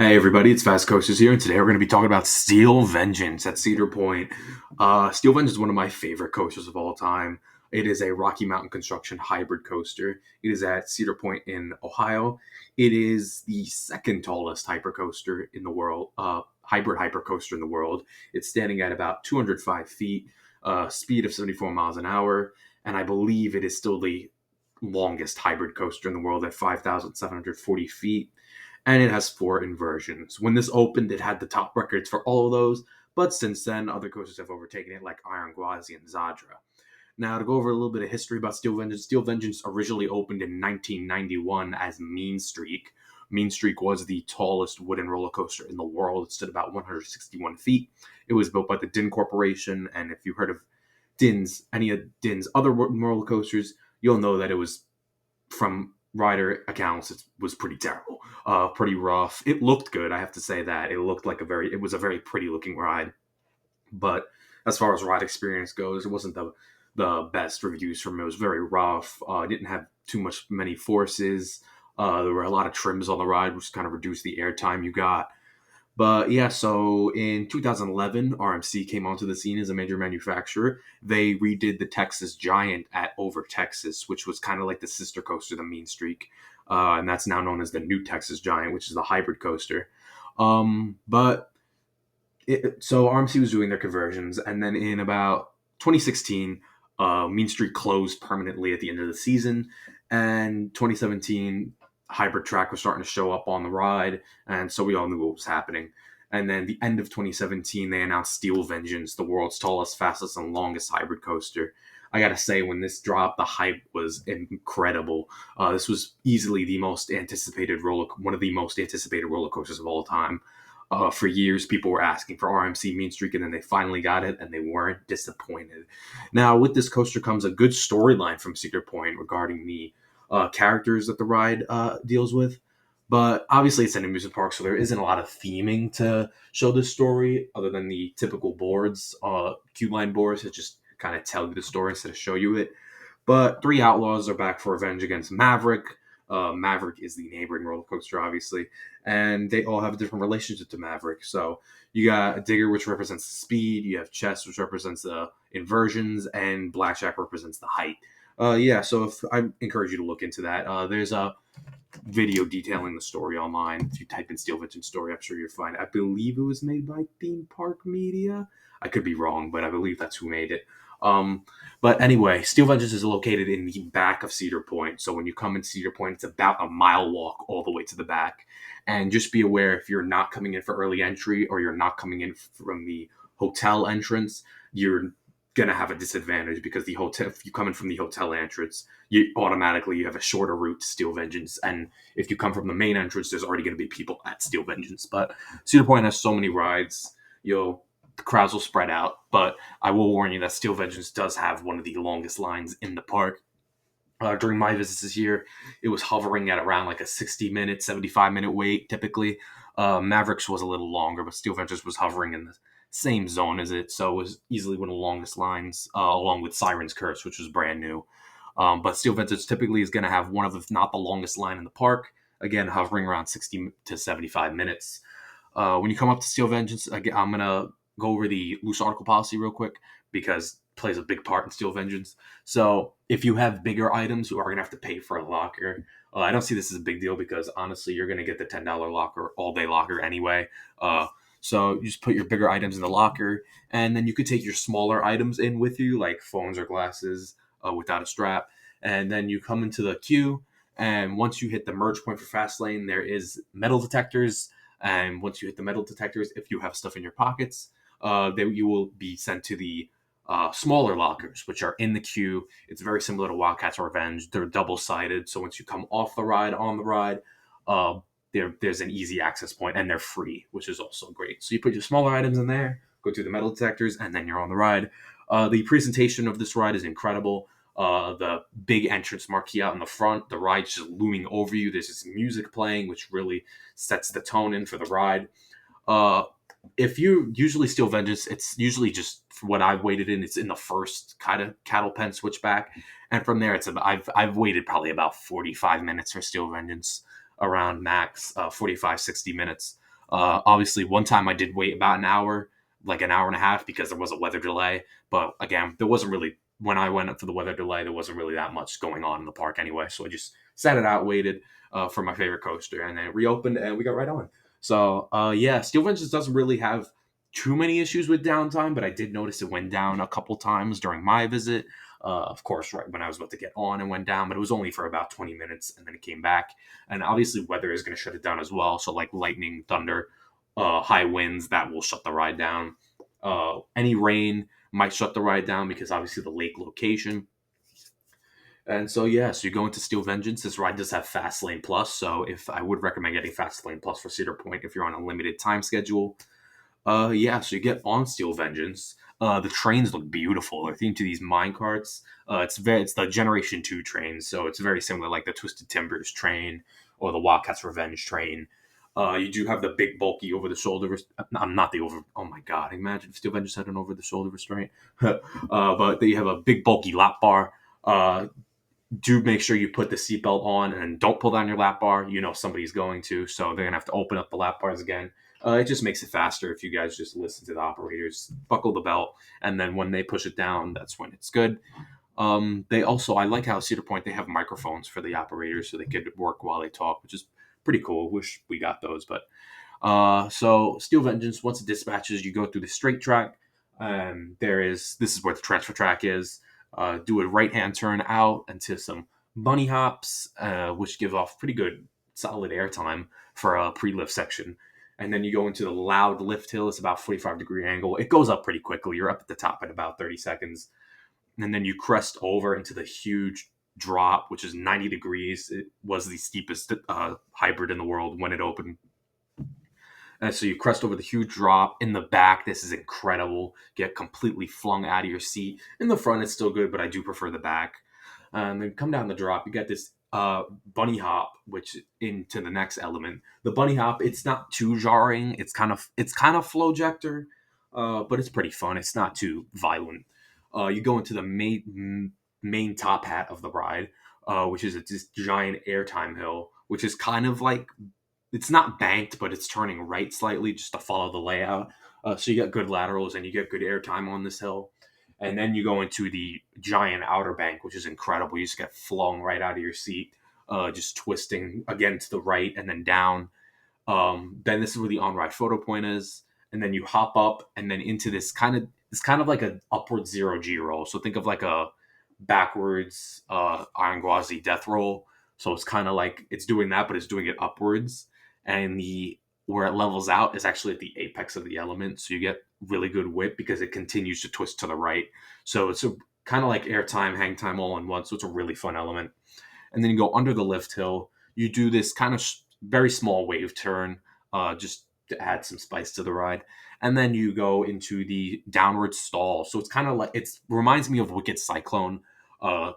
Hey everybody, it's Fast Coasters here, and today we're going to be talking about Steel Vengeance at Cedar Point. Steel Vengeance is one of my favorite coasters of all time. It is a Rocky Mountain construction hybrid coaster. It is at Cedar Point in Ohio. It is the second tallest hypercoaster in the world, hybrid hypercoaster in the world. It's standing at about 205 feet, speed of 74 miles an hour, and I believe it is still the longest hybrid coaster in the world at 5,740 feet, and it has four inversions. When this opened, it had the top records for all of those, but since then, other coasters have overtaken it, like Iron Gwazi and Zadra. Now, to go over a little bit of history about Steel Vengeance originally opened in 1991 as Mean Streak. Mean Streak was the tallest wooden roller coaster in the world. It stood about 161 feet. It was built by the Din Corporation, and if you heard of any of Din's other roller coasters, you'll know that it was, from rider accounts, it was pretty terrible, pretty rough. It looked good, I have to say that. It was a very pretty looking ride, but as far as ride experience goes, it wasn't the best reviews from it. It was very rough. It didn't have many forces. There were a lot of trims on the ride, which kind of reduced the airtime you got. But yeah, so in 2011, RMC came onto the scene as a major manufacturer. They redid the Texas Giant at Over Texas, which was kind of like the sister coaster, the Mean Streak. And that's now known as the new Texas Giant, which is the hybrid coaster. So RMC was doing their conversions, and then in about 2016, Mean Streak closed permanently at the end of the season, and 2017, hybrid track was starting to show up on the ride, and so we all knew what was happening. And then the end of 2017, they announced Steel Vengeance, the world's tallest, fastest, and longest hybrid coaster. I gotta say, when this dropped, the hype was incredible. This was easily one of the most anticipated roller coasters of all time. For years, people were asking for RMC Mean Streak, and then they finally got it, and they weren't disappointed. Now, with this coaster comes a good storyline from Cedar Point regarding the characters that the ride deals with. But obviously, it's an amusement park, so there isn't a lot of theming to show this story other than the typical boards, cube line boards that just kind of tell you the story instead of show you it. But three outlaws are back for revenge against Maverick. Maverick is the neighboring roller coaster, obviously, and they all have a different relationship to Maverick. So you got Digger, which represents the speed. You have Chess, which represents the inversions, and Blackjack represents the height. Yeah, so I encourage you to look into that. There's a video detailing the story online. If you type in Steel Vengeance story, I'm sure you'll find it. I believe it was made by Theme Park Media. I could be wrong, but I believe that's who made it. Um, but anyway, Steel Vengeance is located in the back of Cedar Point. So when you come in Cedar Point, it's about a mile walk all the way to the back. And just be aware, if you're not coming in for early entry or you're not coming in from the hotel entrance, you're gonna have a disadvantage because the hotel, if you come in from the hotel entrance, you have a shorter route to Steel Vengeance, and if you come from the main entrance, there's already going to be people at Steel Vengeance. But Cedar Point has so many rides, the crowds will spread out. But I will warn you that Steel Vengeance does have one of the longest lines in the park. During my visits this year, it was hovering at around like a 60-minute, 75-minute wait typically. Mavericks was a little longer, but Steel Vengeance was hovering in the same zone as it, so it was easily one of the longest lines, along with Siren's Curse, which was brand new. But Steel Vengeance typically is going to have one of, if not the longest line in the park, again, hovering around 60 to 75 minutes. When you come up to Steel Vengeance, again, I'm going to go over the loose article policy real quick because it plays a big part in Steel Vengeance. So if you have bigger items, you are going to have to pay for a locker. I don't see this as a big deal because honestly, you're going to get the $10 locker, all day locker anyway. So you just put your bigger items in the locker, and then you could take your smaller items in with you, like phones or glasses, without a strap. And then you come into the queue, and once you hit the merge point for fast lane, there is metal detectors. And once you hit the metal detectors, if you have stuff in your pockets, you will be sent to the smaller lockers, which are in the queue. It's very similar to Wildcats Revenge. They're double-sided, so once you come off the ride, on the ride, there's an easy access point, and they're free, which is also great. So you put your smaller items in there, go through the metal detectors, and then you're on the ride. The presentation of this ride is incredible. The big entrance marquee out in the front, the ride's just looming over you. There's this music playing, which really sets the tone in for the ride. If you usually Steel Vengeance, it's usually just what I've waited in. It's in the first kind of cattle pen switchback, and from there, I've waited probably about 45 minutes for Steel Vengeance, around max 45, 60 minutes. Obviously, one time I did wait about an hour, like an hour and a half, because there was a weather delay. But again, there wasn't really, when I went up for the weather delay, there wasn't really that much going on in the park anyway. So I just sat it out, waited for my favorite coaster, and then it reopened, and we got right on. So yeah, Steel Vengeance doesn't really have too many issues with downtime, but I did notice it went down a couple times during my visit. Of course, right when I was about to get on, it went down, but it was only for about 20 minutes, and then it came back. And obviously, weather is going to shut it down as well. So, like lightning, thunder, high winds, that will shut the ride down. Any rain might shut the ride down because obviously the lake location. And so, yeah, so you go into Steel Vengeance. This ride does have Fast Lane Plus. So, if I would recommend getting Fast Lane Plus for Cedar Point if you're on a limited time schedule. Yeah, so you get on Steel Vengeance. The trains look beautiful. They're themed to these mine carts. It's the Generation 2 train, so it's very similar like the Twisted Timbers train or the Wildcats Revenge train. You do have the big bulky over the shoulder. I'm not the over. Oh my god! Imagine if Steel Vengeance had an over the shoulder restraint. But you have a big bulky lap bar. Do make sure you put the seatbelt on and don't pull down your lap bar. You know somebody's going to, so they're gonna have to open up the lap bars again. It just makes it faster if you guys just listen to the operators, buckle the belt, and then when they push it down, that's when it's good. They also, I like how Cedar Point, they have microphones for the operators so they could work while they talk, which is pretty cool. Wish we got those, but so Steel Vengeance, once it dispatches, you go through the straight track. This is where the transfer track is. Do a right hand turn out into some bunny hops, which give off pretty good, solid airtime for a pre lift section. And then you go into the loud lift hill. It's about 45-degree angle. It goes up pretty quickly. You're up at the top in about 30 seconds. And then you crest over into the huge drop, which is 90 degrees. It was the steepest hybrid in the world when it opened. And so you crest over the huge drop in the back. This is incredible. Get completely flung out of your seat. In the front, it's still good, but I do prefer the back. And then come down the drop. You get this bunny hop, which into the next element. The bunny hop, it's not too jarring. It's kind of flow-jector, but it's pretty fun. It's not too violent. You go into the main top hat of the ride, which is this giant airtime hill, which is kind of like, it's not banked, but it's turning right slightly just to follow the layout. So you get good laterals and you get good airtime on this hill. And then you go into the giant outer bank, which is incredible. You just get flung right out of your seat, just twisting again to the right and then down. Then this is where the on-ride photo point is. And then you hop up and then into it's kind of like an upward zero G roll. So think of like a backwards Iron Gwazi death roll. So it's kind of like it's doing that, but it's doing it upwards. And the where it levels out is actually at the apex of the element. So you get really good whip because it continues to twist to the right. So it's kind of like airtime, hang time all in one. So it's a really fun element. And then you go under the lift hill. You do this kind of very small wave turn, just to add some spice to the ride. And then you go into the downward stall. So it's kind of like, it reminds me of Wicked Cyclone.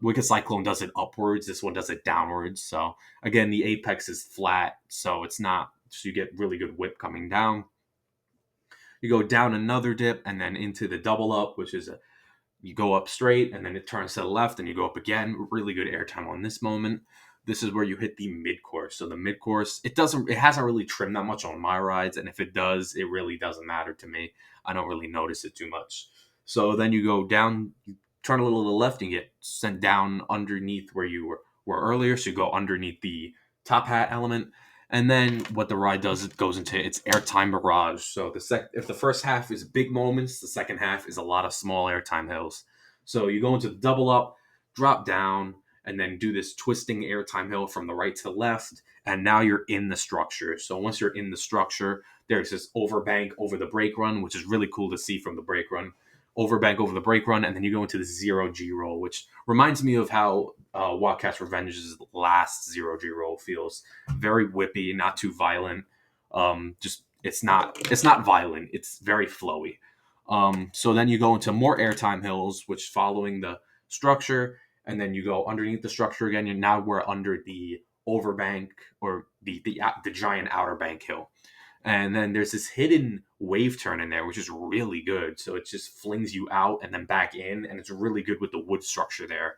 Wicked Cyclone does it upwards. This one does it downwards. So again, the apex is flat. So it's not, so you get really good whip coming down. You go down another dip and then into the double up, which is you go up straight and then it turns to the left and you go up again. Really good airtime on this moment. This is where you hit the mid course. So the mid course, it hasn't really trimmed that much on my rides, and if it does, it really doesn't matter to me. I don't really notice it too much. So then you go down, you turn a little to the left and get sent down underneath where you were earlier. So you go underneath the top hat element. And then what the ride does, it goes into its airtime barrage. So if the first half is big moments, the second half is a lot of small airtime hills. So you go into the double up, drop down, and then do this twisting airtime hill from the right to the left. And now you're in the structure. So once you're in the structure, there's this overbank over the brake run, which is really cool to see from the brake run. Overbank over the brake run, and then you go into the zero G roll, which reminds me of how Wildcats Revenge's last zero G roll feels. Very whippy, not too violent. Just it's not violent. It's very flowy. So then you go into more airtime hills, which following the structure, and then you go underneath the structure again. And now we're under the overbank or the giant outer bank hill. And then there's this hidden wave turn in there, which is really good. So it just flings you out and then back in, and it's really good with the wood structure there.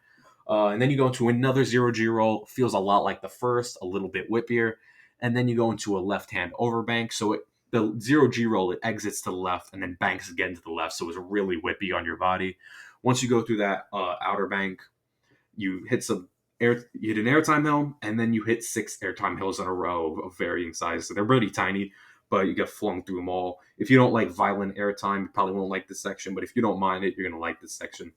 And then you go into another zero G roll. Feels a lot like the first, a little bit whippier. And then you go into a left-hand overbank. So the zero G roll, it exits to the left and then banks again to the left, so it's really whippy on your body. Once you go through that outer bank, you hit you hit an airtime hill, and then you hit 6 airtime hills in a row of varying sizes. So they're pretty tiny, but you get flung through them all. If you don't like violent airtime, you probably won't like this section, but if you don't mind it, you're gonna like this section.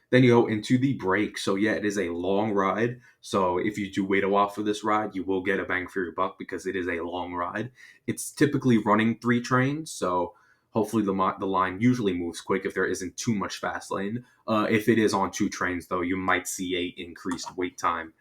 Then you go into the break. So yeah, it is a long ride. So if you do wait a while for this ride, you will get a bang for your buck because it is a long ride. It's typically running 3 trains, so hopefully the line usually moves quick if there isn't too much fast lane. If it is on 2 trains, though, you might see a increased wait time.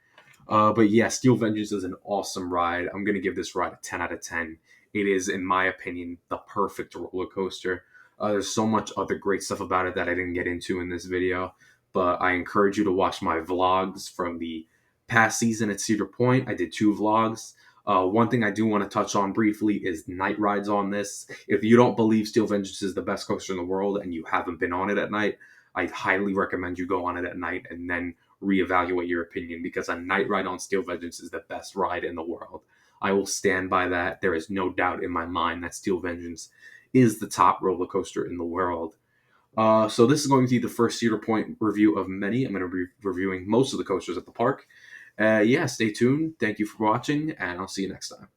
But yeah, Steel Vengeance is an awesome ride. I'm gonna give this ride a 10 out of 10. It is, in my opinion, the perfect roller coaster. There's so much other great stuff about it that I didn't get into in this video, but I encourage you to watch my vlogs from the past season at Cedar Point. I did 2 vlogs. One thing I do want to touch on briefly is night rides on this. If you don't believe Steel Vengeance is the best coaster in the world and you haven't been on it at night, I highly recommend you go on it at night and then reevaluate your opinion, because a night ride on Steel Vengeance is the best ride in the world. I will stand by that. There is no doubt in my mind that Steel Vengeance is the top roller coaster in the world. So this is going to be the first Cedar Point review of many. I'm going to be reviewing most of the coasters at the park. Yeah, stay tuned. Thank you for watching, and I'll see you next time.